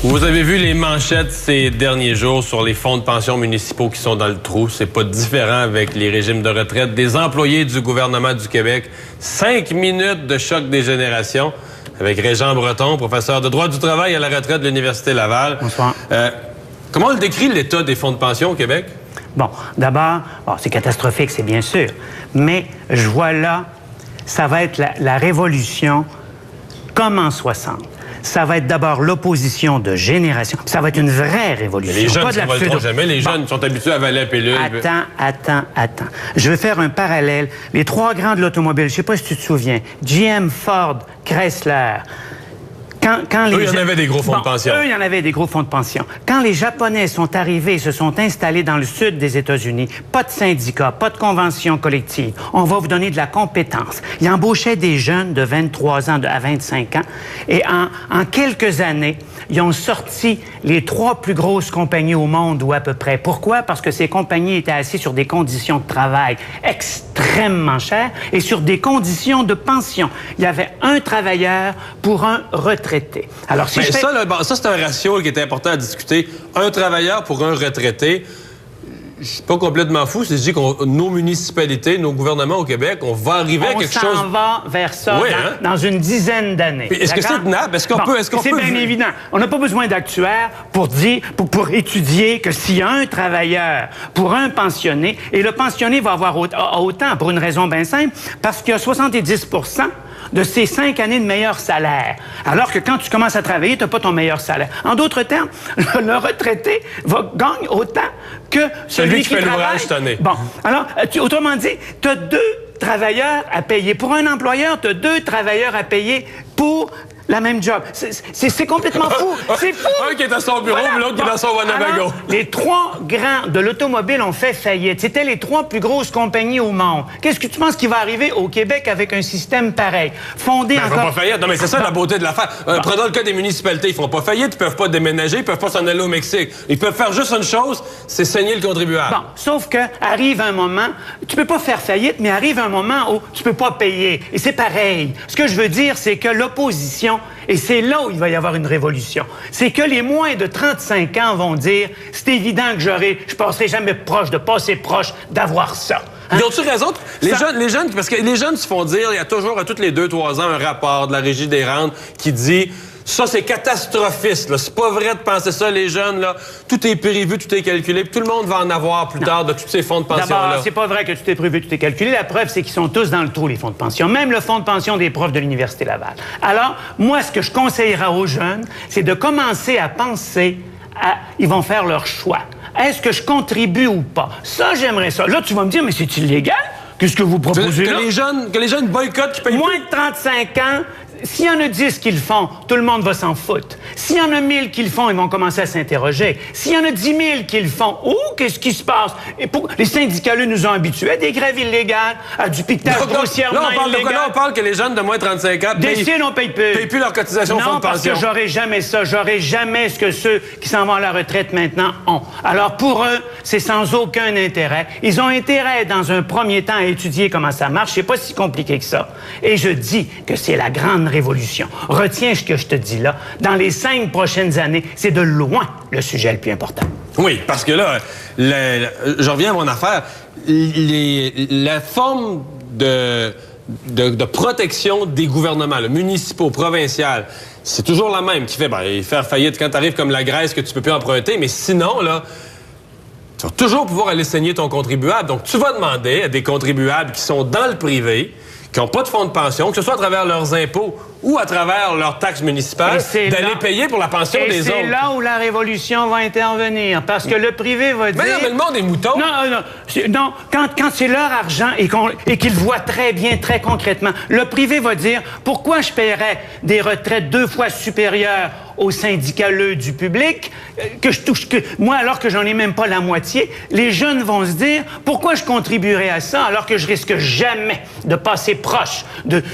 Vous avez vu les manchettes ces derniers jours sur les fonds de pension municipaux qui sont dans le trou. C'est pas différent avec les régimes de retraite des employés du gouvernement du Québec. 5 minutes de choc des générations avec Régent Breton, professeur de droit du travail à la retraite de l'Université Laval. Bonsoir. Comment on le décrit l'état des fonds de pension au Québec? Bon, d'abord, c'est catastrophique, c'est bien sûr. Mais je vois là, ça va être la révolution comme en 60. Ça va être d'abord l'opposition de génération. Ça va être une vraie révolution. Mais les jeunes ne se révolteront jamais. Les jeunes sont habitués à avaler la pilule. Attends. Je vais faire un parallèle. Les trois grands de l'automobile, je ne sais pas si tu te souviens, GM, Ford, Chrysler. Eux, il y en avait des gros fonds de pension. Eux, il y en avait des gros fonds de pension. Quand les Japonais sont arrivés et se sont installés dans le sud des États-Unis, pas de syndicats, pas de convention collective. On va vous donner de la compétence. Ils embauchaient des jeunes de 23 ans à 25 ans. Et en quelques années, ils ont sorti les 3 plus grosses compagnies au monde, ou à peu près. Pourquoi? Parce que ces compagnies étaient assises sur des conditions de travail extrêmement chères et sur des conditions de pension. Il y avait un travailleur pour un retraité. Alors, si ça, c'est un ratio qui est important à discuter. Un travailleur pour un retraité. Je suis pas complètement fou si je dis que nos municipalités, nos gouvernements au Québec, on va arriver à quelque chose... On s'en va vers ça dans une dizaine d'années. Est-ce que c'est tenable? Est-ce qu'on peut... C'est bien évident. On n'a pas besoin d'actuaires pour étudier que s'il y a un travailleur pour un pensionné, et le pensionné va avoir autant pour une raison bien simple, parce qu'il y a 70 de ces 5 années de meilleur salaire. Alors que quand tu commences à travailler, tu n'as pas ton meilleur salaire. En d'autres termes, le retraité gagne autant que celui qui fait travaille. l'ouvrage cette année. Bon, alors, autrement dit, tu as 2 travailleurs à payer. Pour un employeur, tu as 2 travailleurs à payer pour la même job. C'est complètement fou. C'est fou. Un qui est à son bureau, l'autre qui est dans son Winnebago. Les 3 grands de l'automobile ont fait faillite. C'était les 3 plus grosses compagnies au monde. Qu'est-ce que tu penses qui va arriver au Québec avec un système pareil? Fondé encore... Ils ne font pas faillite. Non, mais c'est ça la beauté de l'affaire. Prenons le cas des municipalités. Ils ne font pas faillite, ils peuvent pas déménager, ils peuvent pas s'en aller au Mexique. Ils peuvent faire juste une chose, c'est saigner le contribuable. Bon, sauf que arrive un moment, tu peux pas faire faillite, mais arrive un moment où tu peux pas payer. Et c'est pareil. Ce que je veux dire, c'est que l'opposition, et c'est là où il va y avoir une révolution, c'est que les moins de 35 ans vont dire, c'est évident que je passerai jamais passer proche d'avoir ça. Hein? Ils ont-tu raison? Les jeunes, parce que les jeunes se font dire, il y a toujours, à toutes les 2-3 ans, un rapport de la Régie des rentes qui dit... Ça, c'est catastrophiste, là. C'est pas vrai de penser ça, les jeunes, là. Tout est prévu, tout est calculé, puis tout le monde va en avoir plus tard de tous ces fonds de pension-là. D'abord, c'est pas vrai que tout est prévu, tout est calculé. La preuve, c'est qu'ils sont tous dans le trou, les fonds de pension. Même le fonds de pension des profs de l'Université Laval. Alors, moi, ce que je conseillerais aux jeunes, c'est de commencer à penser ils vont faire leur choix. Est-ce que je contribue ou pas? Ça, j'aimerais ça. Là, tu vas me dire, mais c'est illégal? Qu'est-ce que vous proposez là? Que les jeunes boycottent, qui payent moins de 35 ans, s'il y en a 10 qui le font, tout le monde va s'en foutre. S'il y en a 1000 qui le font, ils vont commencer à s'interroger. S'il y en a 10 000 qui le font, qu'est-ce qui se passe? Et les syndicats nous ont habitués à des grèves illégales, à du piquetage grossièrement illégal. Là, on parle que les jeunes de moins de 35 ans on paye plus. Payent plus leur cotisation au fonds de pension. Non, parce que j'aurai jamais ça. J'aurai jamais ce que ceux qui s'en vont à la retraite maintenant ont. Alors, pour eux, c'est sans aucun intérêt. Ils ont intérêt, dans un premier temps, à étudier comment ça marche. C'est pas si compliqué que ça. Et je dis que c'est la grande révolution. Retiens ce que je te dis là. Dans les 5 prochaines années, c'est de loin le sujet le plus important. Oui, parce que là, je reviens à mon affaire. La forme de protection des gouvernements, municipaux, provinciaux, c'est toujours la même qui fait faire faillite quand tu arrives comme la Grèce que tu peux plus emprunter, mais sinon, là, tu vas toujours pouvoir aller saigner ton contribuable. Donc, tu vas demander à des contribuables qui sont dans le privé, qui n'ont pas de fonds de pension, que ce soit à travers leurs impôts ou à travers leurs taxes municipales, d'aller payer pour la pension des autres. Et c'est là où la révolution va intervenir, parce que le privé va dire... Mais non, mais le monde est mouton. Non, quand c'est leur argent et qu'ils le voient très bien, très concrètement, le privé va dire, pourquoi je paierais des retraites 2 fois supérieures aux syndicaleux du public, moi, alors que j'en ai même pas la moitié? Les jeunes vont se dire, pourquoi je contribuerais à ça alors que je risque jamais de passer proche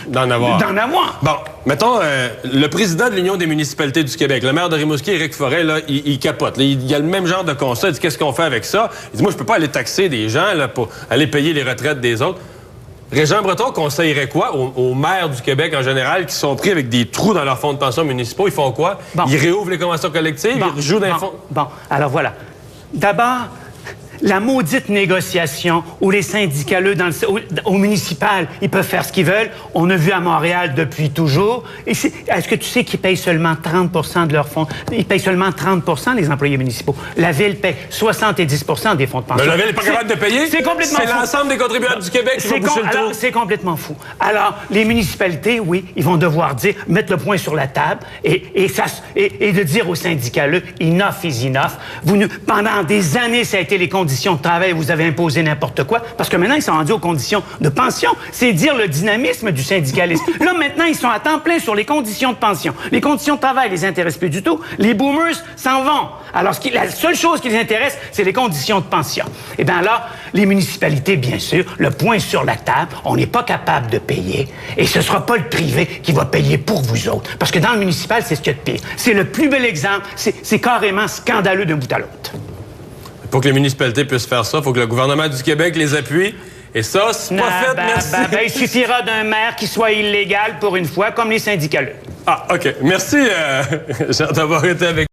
d'en avoir? Bon, mettons, le président de l'Union des municipalités du Québec, le maire de Rimouski, Éric Forêt, là, il capote. Là, il a le même genre de constat. Il dit, qu'est-ce qu'on fait avec ça? Il dit, moi, je peux pas aller taxer des gens là, pour aller payer les retraites des autres. Régent Breton conseillerait quoi aux maires du Québec en général qui sont pris avec des trous dans leurs fonds de pension municipaux? Ils font quoi? Bon. Ils réouvrent les conventions collectives? Ils rejouent dans les fonds? Bon, alors voilà. D'abord, la maudite négociation où les syndicaleux au municipal, ils peuvent faire ce qu'ils veulent. On a vu à Montréal depuis toujours. Est-ce que tu sais qu'ils payent seulement 30 de leurs fonds? Ils payent seulement 30 les employés municipaux. La Ville paye 70 des fonds de pension. Mais la Ville n'est pas capable de payer? C'est complètement fou. C'est l'ensemble des contribuables du Québec qui vont boucher le trou. C'est complètement fou. Alors, les municipalités, oui, ils vont devoir mettre le point sur la table et de dire aux syndicaleux, enough is enough. Pendant des années, ça a été les conditions de travail, vous avez imposé n'importe quoi, parce que maintenant, ils sont rendus aux conditions de pension. C'est dire le dynamisme du syndicalisme. Là, maintenant, ils sont à temps plein sur les conditions de pension. Les conditions de travail les intéressent plus du tout. Les boomers s'en vont. Alors, la seule chose qui les intéresse, c'est les conditions de pension. Eh bien là, les municipalités, bien sûr, le point sur la table, on n'est pas capable de payer, et ce ne sera pas le privé qui va payer pour vous autres. Parce que dans le municipal, c'est ce qu'il y a de pire. C'est le plus bel exemple. C'est carrément scandaleux d'un bout à l'autre. Pour que les municipalités puissent faire ça, il faut que le gouvernement du Québec les appuie. Et ça, c'est pas fait, merci. Il suffira d'un maire qui soit illégal pour une fois, comme les syndicaleux. Ah, OK. Merci, Jean, d'avoir été avec nous.